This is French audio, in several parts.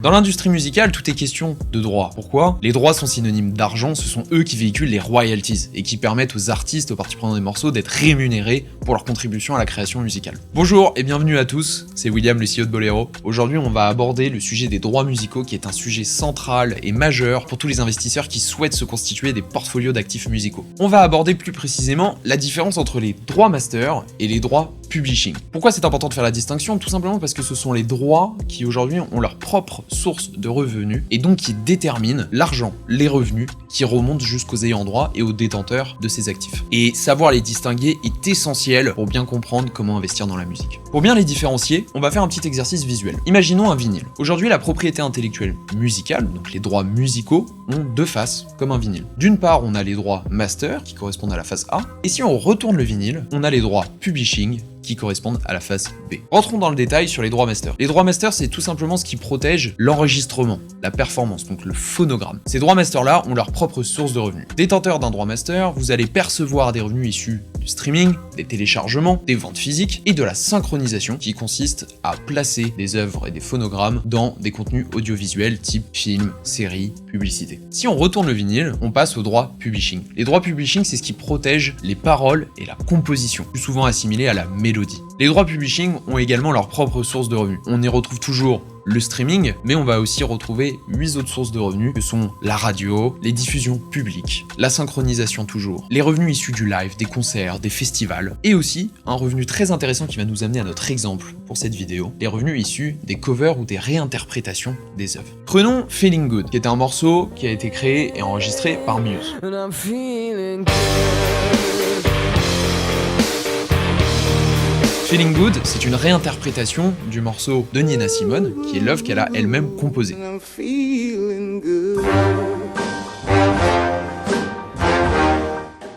Dans l'industrie musicale, tout est question de droits. Pourquoi? Les droits sont synonymes d'argent, ce sont eux qui véhiculent les royalties et qui permettent aux artistes, aux parties prenantes des morceaux d'être rémunérés pour leur contribution à la création musicale. Bonjour et bienvenue à tous, c'est William, le CEO de Bolero. Aujourd'hui, on va aborder le sujet des droits musicaux qui est un sujet central et majeur pour tous les investisseurs qui souhaitent se constituer des portfolios d'actifs musicaux. On va aborder plus précisément la différence entre les droits master et les droits publishing. Pourquoi c'est important de faire la distinction? Tout simplement parce que ce sont les droits qui aujourd'hui ont leur propre source de revenus et donc qui déterminent l'argent, les revenus qui remontent jusqu'aux ayants droit et aux détenteurs de ces actifs. Et savoir les distinguer est essentiel pour bien comprendre comment investir dans la musique. Pour bien les différencier, on va faire un petit exercice visuel. Imaginons un vinyle. Aujourd'hui, la propriété intellectuelle musicale, donc les droits musicaux, ont deux faces comme un vinyle. D'une part, on a les droits master qui correspondent à la face A, et si on retourne le vinyle, on a les droits publishing qui correspondent à la face B. Rentrons dans le détail sur les droits master. Les droits master, c'est tout simplement ce qui protège l'enregistrement, la performance, donc le phonogramme. Ces droits master-là ont leur propre source de revenus. Détenteur d'un droit master, vous allez percevoir des revenus issus du streaming, des téléchargements, des ventes physiques et de la synchronisation qui consiste à placer des œuvres et des phonogrammes dans des contenus audiovisuels type film, série, publicité. Si on retourne le vinyle, on passe aux droits publishing. Les droits publishing, c'est ce qui protège les paroles et la composition, plus souvent assimilées à la mélodie. Les droits publishing ont également leur propre source de revenus. On y retrouve toujours le streaming, mais on va aussi retrouver 8 autres sources de revenus que sont la radio, les diffusions publiques, la synchronisation toujours, les revenus issus du live, des concerts, des festivals, et aussi un revenu très intéressant qui va nous amener à notre exemple pour cette vidéo, les revenus issus des covers ou des réinterprétations des œuvres. Prenons Feeling Good, qui est un morceau qui a été créé et enregistré par Muse. Feeling Good, c'est une réinterprétation du morceau de Nina Simone, qui est l'œuvre qu'elle a elle-même composée.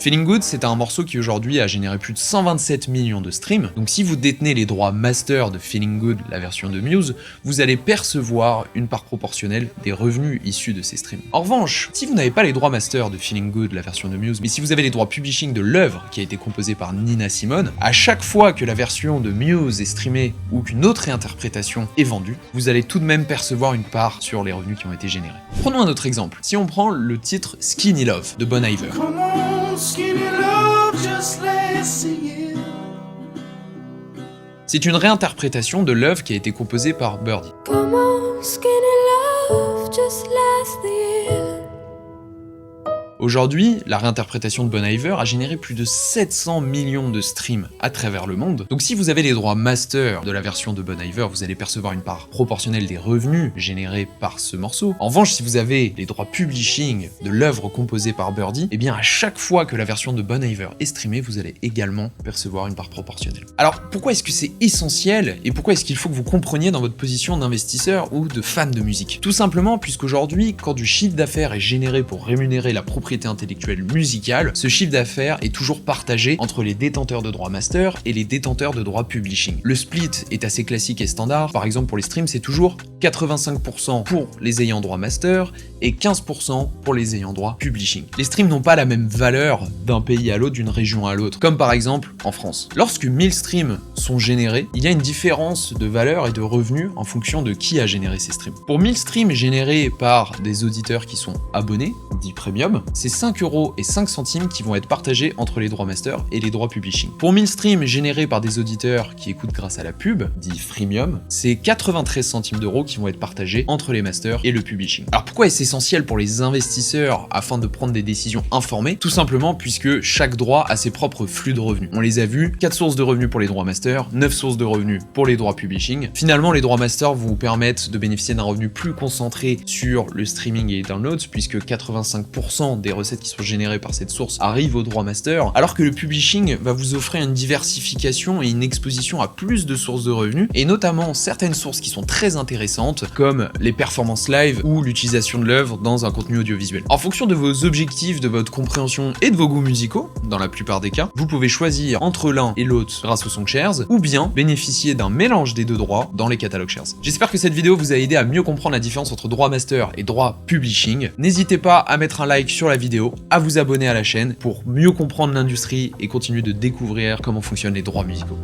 Feeling Good, c'est un morceau qui aujourd'hui a généré plus de 127 millions de streams, donc si vous détenez les droits master de Feeling Good, la version de Muse, vous allez percevoir une part proportionnelle des revenus issus de ces streams. En revanche, si vous n'avez pas les droits master de Feeling Good, la version de Muse, mais si vous avez les droits publishing de l'œuvre qui a été composée par Nina Simone, à chaque fois que la version de Muse est streamée ou qu'une autre réinterprétation est vendue, vous allez tout de même percevoir une part sur les revenus qui ont été générés. Prenons un autre exemple. Si on prend le titre Skinny Love de Bon Iver. C'est une réinterprétation de l'œuvre qui a été composée par Birdy. Aujourd'hui, la réinterprétation de Bon Iver a généré plus de 700 millions de streams à travers le monde. Donc si vous avez les droits master de la version de Bon Iver, vous allez percevoir une part proportionnelle des revenus générés par ce morceau. En revanche, si vous avez les droits publishing de l'œuvre composée par Birdy, eh bien à chaque fois que la version de Bon Iver est streamée, vous allez également percevoir une part proportionnelle. Alors pourquoi est-ce que c'est essentiel et pourquoi est-ce qu'il faut que vous compreniez dans votre position d'investisseur ou de fan de musique? Tout simplement puisqu'aujourd'hui, quand du chiffre d'affaires est généré pour rémunérer la propriété intellectuelle musicale, ce chiffre d'affaires est toujours partagé entre les détenteurs de droits master et les détenteurs de droits publishing. Le split est assez classique et standard. Par exemple, pour les streams, c'est toujours 85% pour les ayants droit master et 15% pour les ayants droit publishing. Les streams n'ont pas la même valeur d'un pays à l'autre, d'une région à l'autre, comme par exemple en France. Lorsque 1000 streams sont générés, il y a une différence de valeur et de revenus en fonction de qui a généré ces streams. Pour 1000 streams générés par des auditeurs qui sont abonnés, dit premium, c'est 5,05€ qui vont être partagés entre les droits master et les droits publishing. Pour 1000 streams générés par des auditeurs qui écoutent grâce à la pub, dit freemium, c'est 93 centimes d'euros qui vont être partagés entre les masters et le publishing. Alors pourquoi est-ce essentiel pour les investisseurs afin de prendre des décisions informées? Tout simplement puisque chaque droit a ses propres flux de revenus. On les a vus, 4 sources de revenus pour les droits master, 9 sources de revenus pour les droits publishing. Finalement, les droits master vous permettent de bénéficier d'un revenu plus concentré sur le streaming et les downloads, puisque 85% des recettes qui sont générées par cette source arrivent aux droits master, alors que le publishing va vous offrir une diversification et une exposition à plus de sources de revenus, et notamment certaines sources qui sont très intéressantes, comme les performances live ou l'utilisation de l'œuvre dans un contenu audiovisuel. En fonction de vos objectifs, de votre compréhension et de vos goûts musicaux, dans la plupart des cas, vous pouvez choisir entre l'un et l'autre grâce aux Songshares, ou bien bénéficier d'un mélange des deux droits dans les catalogues shares. J'espère que cette vidéo vous a aidé à mieux comprendre la différence entre droit master et droit publishing. N'hésitez pas à mettre un like sur la vidéo, à vous abonner à la chaîne pour mieux comprendre l'industrie et continuer de découvrir comment fonctionnent les droits musicaux.